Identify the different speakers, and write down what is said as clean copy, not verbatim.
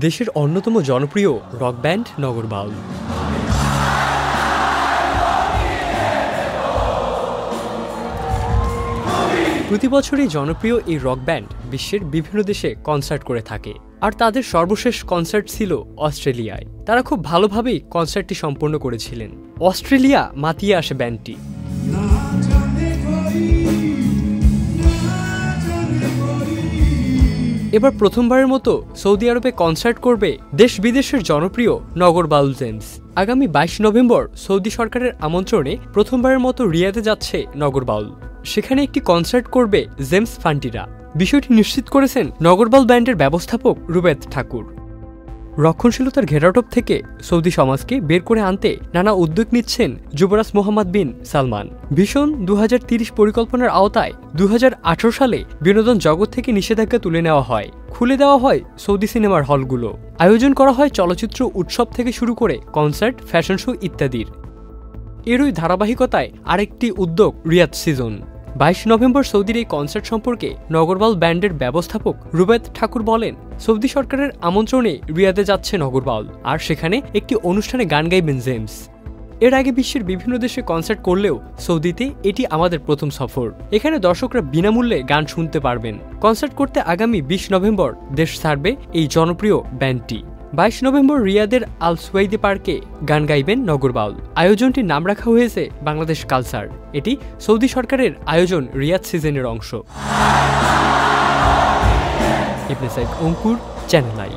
Speaker 1: দেশের অন্যতম জনপ্রিয় রক ব্যান্ড নগর বাউল। প্রতি বছরই জনপ্রিয় এই রক ব্যান্ড বিশ্বের বিভিন্ন দেশে কনসার্ট করে থাকে, আর তাদের সর্বশেষ কনসার্ট ছিল অস্ট্রেলিয়ায়। তারা খুব ভালোভাবেই কনসার্টটি সম্পন্ন করেছিলেন। অস্ট্রেলিয়া মাতিয়ে আসে ব্যান্ডটি। এবার প্রথমবারের মতো সৌদি আরবে কনসার্ট করবে দেশ বিদেশের জনপ্রিয় নগর বাউল জেমস। আগামী 22 নভেম্বর সৌদি সরকারের আমন্ত্রণে প্রথমবারের মতো রিয়াদে যাচ্ছে নগর বাউল। সেখানে একটি কনসার্ট করবে জেমস ফান্টিরা। বিষয়টি নিশ্চিত করেছেন নগর বাউল ব্যান্ডের ব্যবস্থাপক রুবেদ ঠাকুর। রক্ষণশীলতার ঘেরাটোপ থেকে সৌদি সমাজকে বের করে আনতে নানা উদ্যোগ নিচ্ছেন যুবরাজ মোহাম্মদ বিন সালমান। ভিশন 2030 পরিকল্পনার আওতায় 2018 সালে বিনোদন জগৎ থেকে নিষেধাজ্ঞা তুলে নেওয়া হয়, খুলে দেওয়া হয় সৌদি সিনেমার হলগুলো, আয়োজন করা হয় চলচ্চিত্র উৎসব থেকে শুরু করে কনসার্ট, ফ্যাশন শো ইত্যাদির। এরই ধারাবাহিকতায় আরেকটি উদ্যোগ রিয়াদ সিজন। 22 নভেম্বর সৌদির এই কনসার্ট সম্পর্কে নগর বাউল ব্যান্ডের ব্যবস্থাপক রুবেদ ঠাকুর বলেন, সৌদি সরকারের আমন্ত্রণে রিয়াদে যাচ্ছে নগর বাউল, আর সেখানে একটি অনুষ্ঠানে গান গাইবেন জেমস। এর আগে বিশ্বের বিভিন্ন দেশে কনসার্ট করলেও সৌদিতে এটি আমাদের প্রথম সফর। এখানে দর্শকরা বিনামূল্যে গান শুনতে পারবেন। কনসার্ট করতে আগামী 20 নভেম্বর দেশ ছাড়বে এই জনপ্রিয় ব্যান্ডটি। 22 নভেম্বর রিয়াদের আল সুয়াইদি পার্কে গান গাইবেন নগর বাউল। আয়োজনটির নাম রাখা হয়েছে বাংলাদেশ কালচার। এটি সৌদি সরকারের আয়োজন রিয়াদ সিজনের অংশ। ইবনে সাইদ অঙ্কুর, চ্যানেল আই।